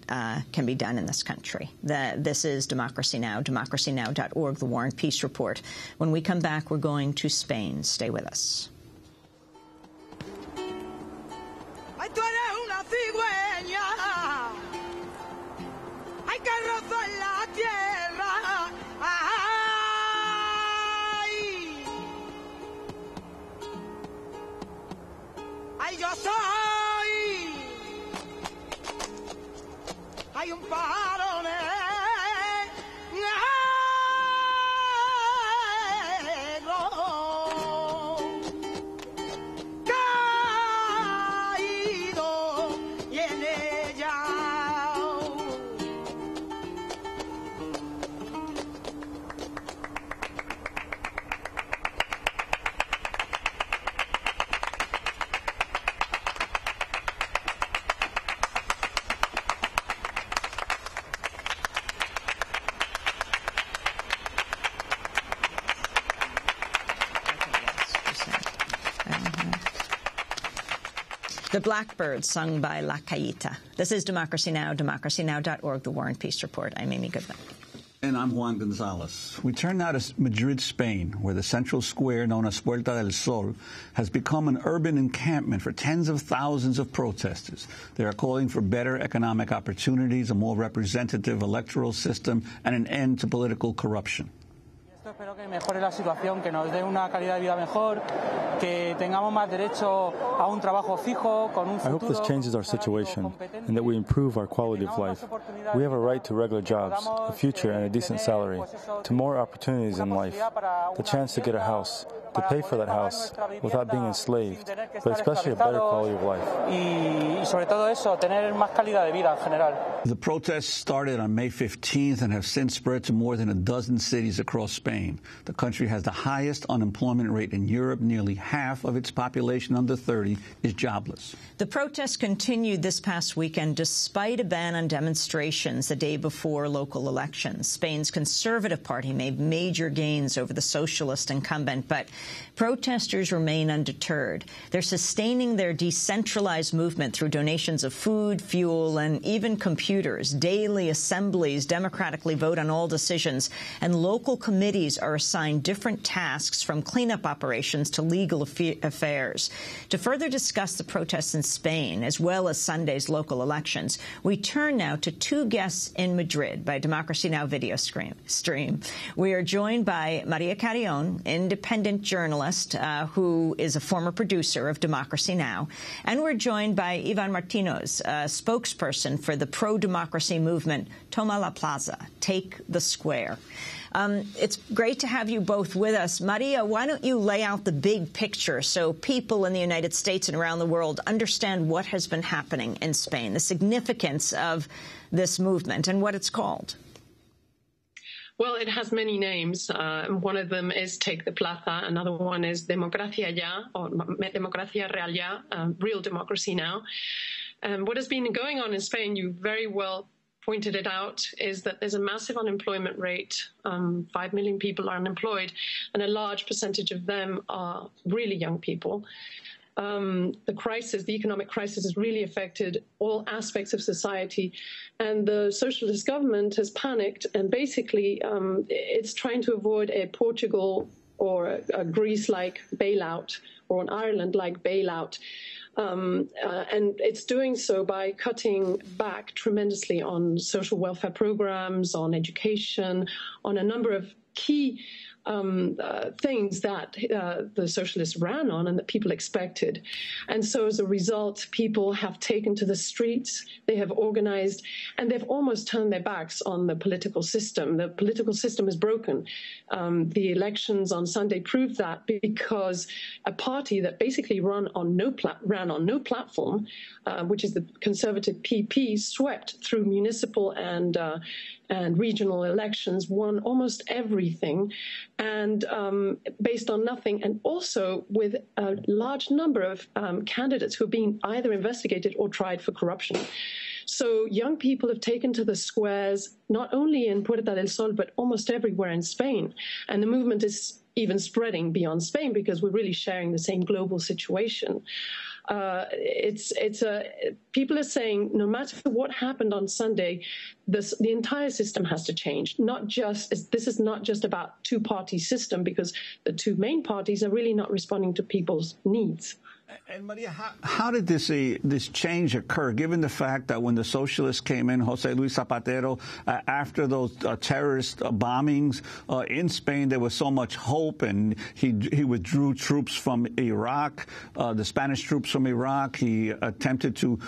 can be done in this country. This is Democracy Now!, democracynow.org, the War and Peace Report. When we come back, we're going to Spain. Stay with us. Ay, tú eres una cigüeña, hay que rozar la tierra, ay, yo soy, hay un pájaro negro. The Blackbird, sung by La Caíta. This is Democracy Now!, democracynow.org, the War and Peace Report. I'm Amy Goodman. And I'm Juan Gonzalez. We turn now to Madrid, Spain, where the central square known as Puerta del Sol has become an urban encampment for tens of thousands of protesters. They are calling for better economic opportunities, a more representative electoral system, and an end to political corruption. Espero que mejore la situación, que nos dé una calidad de vida mejor, que tengamos más derecho a un trabajo fijo, con un futuro. I hope this changes our situation and that we improve our quality of life. We have a right to regular jobs, a future and a decent salary, to more opportunities in life, the chance to get a house, to pay for that house without being enslaved, but especially a better quality of life. Y sobre todo eso, tener más calidad de vida en general. The protests started on May 15th and have since spread to more than a dozen cities across Spain. The country has the highest unemployment rate in Europe. Nearly half of its population under 30 is jobless. The protests continued this past weekend despite a ban on demonstrations the day before local elections. Spain's Conservative Party made major gains over the socialist incumbent, but protesters remain undeterred. They're sustaining their decentralized movement through donations of food, fuel, and even computers. Daily assemblies democratically vote on all decisions, and local committees are assigned different tasks from cleanup operations to legal affairs. To further discuss the protests in Spain, as well as Sunday's local elections, we turn now to two guests in Madrid by Democracy Now! Video stream. We are joined by Maria Carrion, independent journalist who is a former producer of Democracy Now!, and we're joined by Ivan Martínez, a spokesperson for the pro-democracy movement Toma la Plaza, Take the Square. It's great to have you both with us. Maria, why don't you lay out the big picture so people in the United States and around the world understand what has been happening in Spain, the significance of this movement and what it's called? Well, it has many names. One of them is Take the Plaza. Another one is Democracia Ya, or Democracia Real Ya, real democracy now. And what has been going on in Spain, you very well pointed it out, is that there's a massive unemployment rate. 5 million people are unemployed, and a large percentage of them are really young people. The crisis, the economic crisis, has really affected all aspects of society, and the socialist government has panicked, and basically it's trying to avoid a Portugal or a Greece-like bailout or an Ireland-like bailout. And it's doing so by cutting back tremendously on social welfare programs, on education, on a number of key things that the socialists ran on and that people expected. And so as a result, people have taken to the streets, they have organized, and they've almost turned their backs on the political system. The political system is broken. The elections on Sunday proved that, because a party that basically ran on no platform, which is the conservative PP, swept through municipal and regional elections, won almost everything, and based on nothing, and also with a large number of candidates who are being either investigated or tried for corruption. So young people have taken to the squares, not only in Puerta del Sol, but almost everywhere in Spain. And the movement is even spreading beyond Spain, because we're really sharing the same global situation. People are saying no matter what happened on Sunday, the entire system has to change. This is not just about two-party system, because the two main parties are really not responding to people's needs. And Maria, how did this change occur, given the fact that when the socialists came in, José Luis Zapatero, after those terrorist bombings in Spain, there was so much hope, and he withdrew troops from Iraq, the Spanish troops from Iraq. He attempted to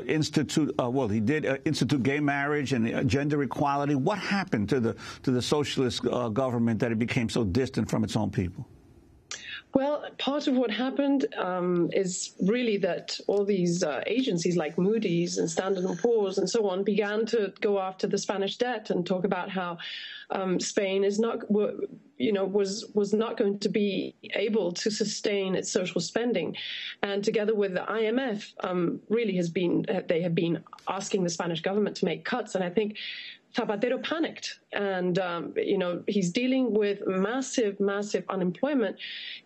institute gay marriage and gender equality. What happened to the socialist government that it became so distant from its own people? Well, part of what happened is really that all these agencies like Moody's and Standard & Poor's and so on began to go after the Spanish debt and talk about how Spain is not, was not going to be able to sustain its social spending, and together with the IMF, they have been asking the Spanish government to make cuts, and I think Zapatero panicked, and he's dealing with massive unemployment,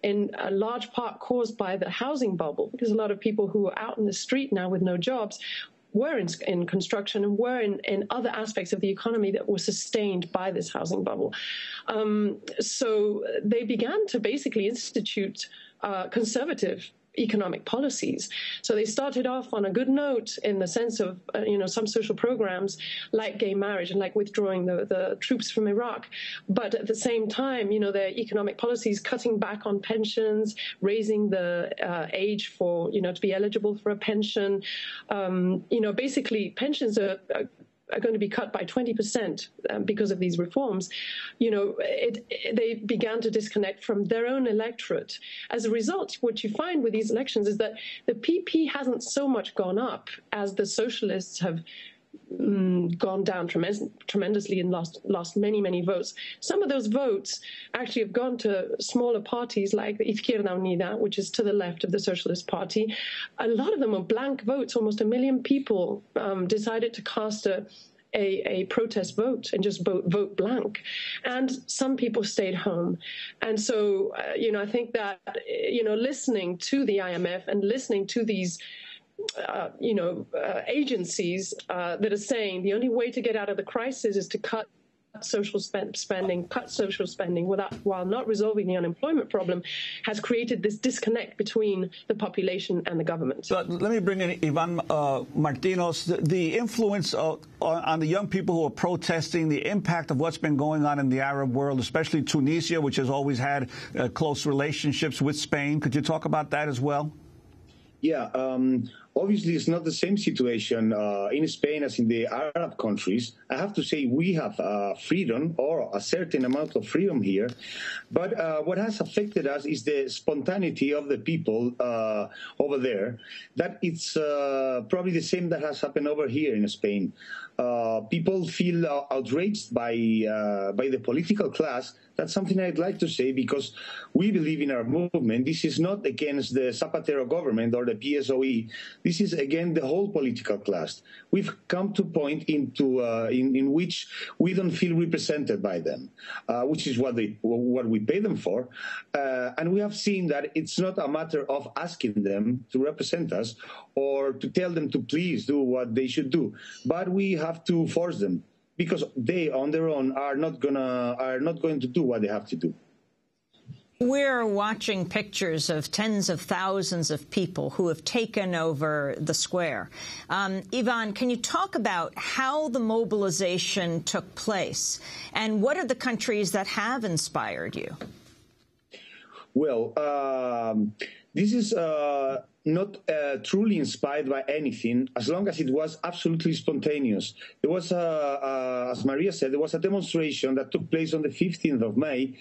in a large part caused by the housing bubble, because a lot of people who are out in the street now with no jobs were in construction and were in other aspects of the economy that were sustained by this housing bubble. So they began to basically institute conservative economic policies. So they started off on a good note in the sense of, some social programs like gay marriage and like withdrawing the troops from Iraq. But at the same time, their economic policies cutting back on pensions, raising the age for, to be eligible for a pension. Basically pensions are going to be cut by 20% because of these reforms. They began to disconnect from their own electorate. As a result, what you find with these elections is that the PP hasn't so much gone up as the socialists have gone down tremendously and lost many, many votes. Some of those votes actually have gone to smaller parties like the Izquierda Unida, which is to the left of the Socialist Party. A lot of them are blank votes. Almost 1 million people decided to cast a protest vote and just vote blank. And some people stayed home. And so, I think that, listening to the IMF and listening to these agencies that are saying the only way to get out of the crisis is to cut social spending while not resolving the unemployment problem, has created this disconnect between the population and the government. So let me bring in Ivan Martinos. The influence on the young people who are protesting, the impact of what's been going on in the Arab world, especially Tunisia, which has always had close relationships with Spain. Could you talk about that as well? Yeah, obviously it's not the same situation in Spain as in the Arab countries. I have to say we have freedom, or a certain amount of freedom here. But what has affected us is the spontaneity of the people over there. That it's probably the same that has happened over here in Spain. People feel outraged by the political class. That's something I'd like to say, because we believe in our movement. This is not against the Zapatero government or the PSOE. This is, again, the whole political class. We've come to a point in which we don't feel represented by them, which is what we pay them for. And we have seen that it's not a matter of asking them to represent us or to tell them to please do what they should do, but we have to force them, because they on their own are not going to do what they have to do. We're watching pictures of tens of thousands of people who have taken over the square. Ivan, can you talk about how the mobilization took place, and what are the countries that have inspired you? Well, this is not truly inspired by anything, as long as it was absolutely spontaneous. There was, as Maria said, there was a demonstration that took place on the 15th of May,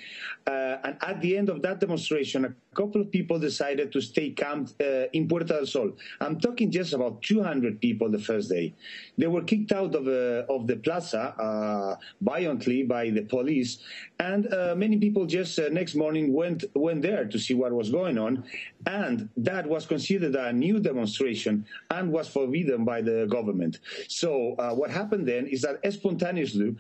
and at the end of that demonstration, a couple of people decided to stay camped in Puerta del Sol. I'm talking just about 200 people the first day. They were kicked out of the plaza violently by the police, and many people just next morning went there to see what was going on, and that was considered a new demonstration and was forbidden by the government. So what happened then is that spontaneously,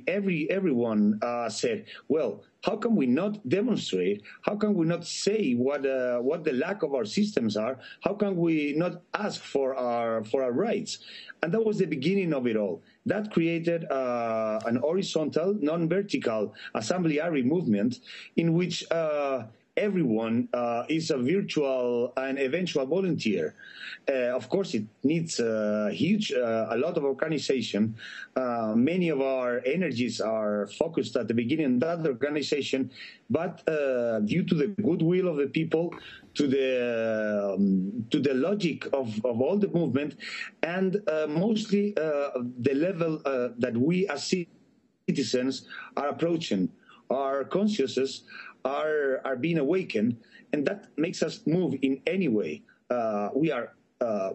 everyone said, well, how can we not demonstrate? How can we not say what the lack of our systems are? How can we not ask for our rights? And that was the beginning of it all. That created an horizontal, non-vertical assemblyary movement in which everyone is a virtual and eventual volunteer. Of course, it needs a lot of organization. Many of our energies are focused at the beginning of that organization, but due to the goodwill of the people, to the logic of all the movement, and mostly the level that we as citizens are approaching, our consciousness are being awakened, and that makes us move in any way. We are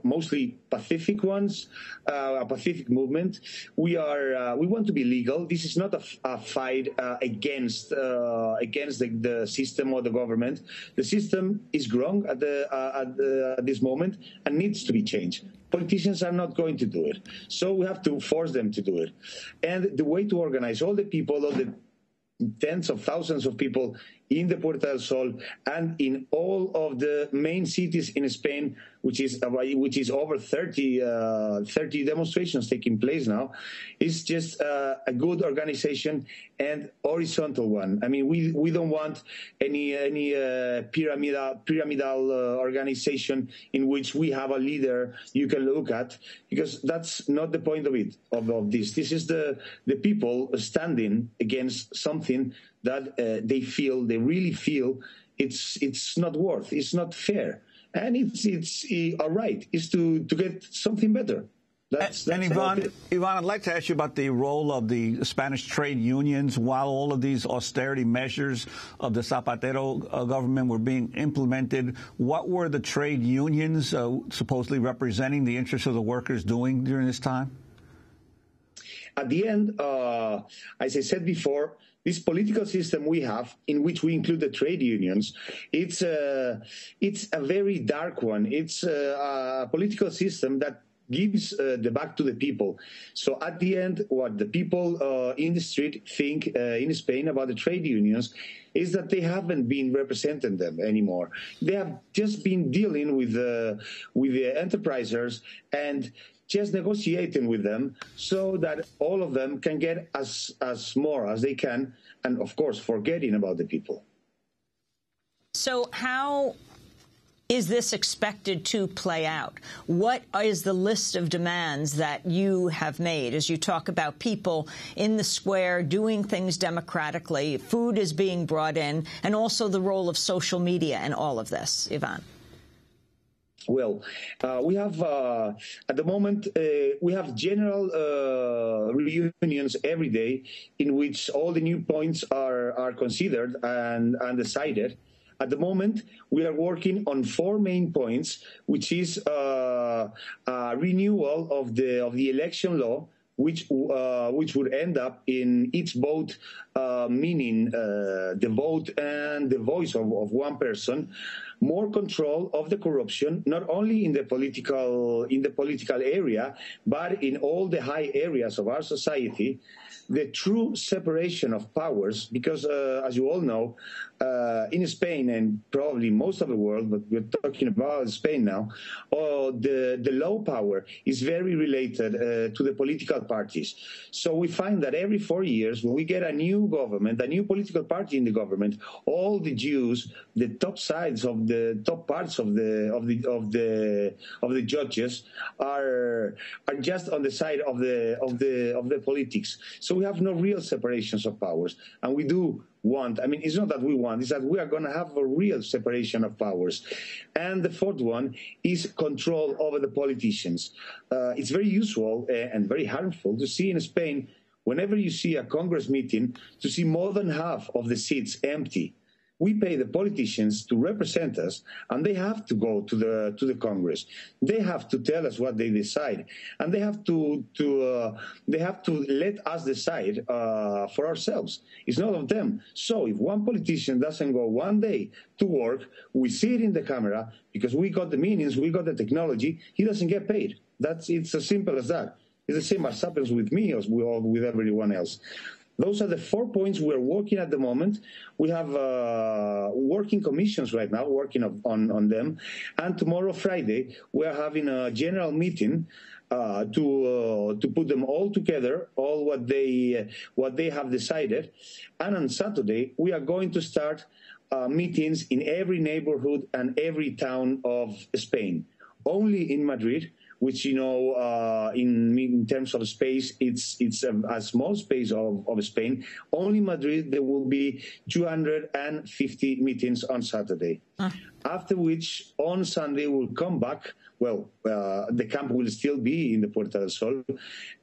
mostly Pacific ones, a Pacific movement. We want to be legal. This is not a fight against the system or the government. The system is wrong at this moment and needs to be changed. Politicians are not going to do it, so we have to force them to do it. And the way to organize all the people, all the tens of thousands of people in the Puerta del Sol, and in all of the main cities in Spain, which is over 30 demonstrations taking place now, is just a good organization and horizontal one. I mean, we don't want any pyramidal organization in which we have a leader you can look at, because that's not the point of it, of this. This is the people standing against something that they really feel it's not worth, it's not fair. And it's all right. It's to get something better. That's Ivan, I'd like to ask you about the role of the Spanish trade unions while all of these austerity measures of the Zapatero government were being implemented. What were the trade unions supposedly representing the interests of the workers doing during this time? At the end, as I said before, this political system we have, in which we include the trade unions, it's a very dark one. It's a political system that gives the back to the people. So at the end, what the people in the street think in Spain about the trade unions is that they haven't been representing them anymore. They have just been dealing with the enterprisers and just negotiating with them so that all of them can get as more as they can, and of course forgetting about the people. So how is this expected to play out? What is the list of demands that you have made as you talk about people in the square doing things democratically, food is being brought in, and also the role of social media in all of this, Ivan? Well, we have, at the moment, we have general reunions every day in which all the new points are considered and decided. At the moment, we are working on 4 main points, which is a renewal of the election law, which would end up in each vote, meaning the vote and the voice of one person. More control of the corruption, not only in the political area, but in all the high areas of our society. The true separation of powers, because as you all know, in Spain and probably most of the world, but we're talking about Spain now, the low power is very related to the political parties. So we find that every 4 years, when we get a new government, a new political party in the government, all the Jews, the top sides of the top parts of the judges are just on the side of the politics. So we have no real separations of powers, and we do want, I mean, it's not that we want, it's that we are going to have a real separation of powers. And the 4th one is control over the politicians. It's very usual and very harmful to see in Spain, whenever you see a Congress meeting, to see more than half of the seats empty. We pay the politicians to represent us, and they have to go to the Congress. They have to tell us what they decide, and they have to let us decide for ourselves. It's not of them. So if one politician doesn't go one day to work, we see it in the camera because we got the means, we got the technology. He doesn't get paid. It's as simple as that. It's the same as happens with me as with everyone else. Those are the 4 points we're working at the moment. We have working commissions right now, working on them. And tomorrow, Friday, we're having a general meeting to put them all together, all what they have decided. And on Saturday, we are going to start meetings in every neighborhood and every town of Spain. Only in Madrid, which, you know, in terms of space, it's a small space of Spain. Only in Madrid, there will be 250 meetings on Saturday. After which, on Sunday, we'll come back. Well, the camp will still be in the Puerta del Sol.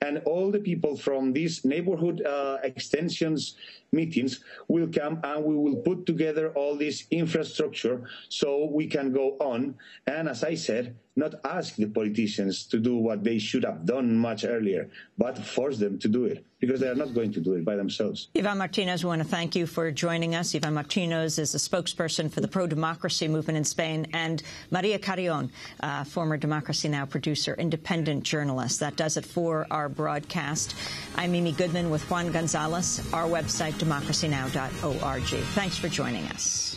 And all the people from these neighborhood extensions meetings will come, and we will put together all this infrastructure so we can go on. And as I said, not ask the politicians to do what they should have done much earlier, but force them to do it, because they are not going to do it by themselves. Ivan Martinez, we want to thank you for joining us. Ivan Martinez is a spokesperson for the pro-democracy movement in Spain, and Maria Carrion, former Democracy Now! Producer, independent journalist. That does it for our broadcast. I'm Amy Goodman with Juan Gonzalez. Our website, democracynow.org. Thanks for joining us.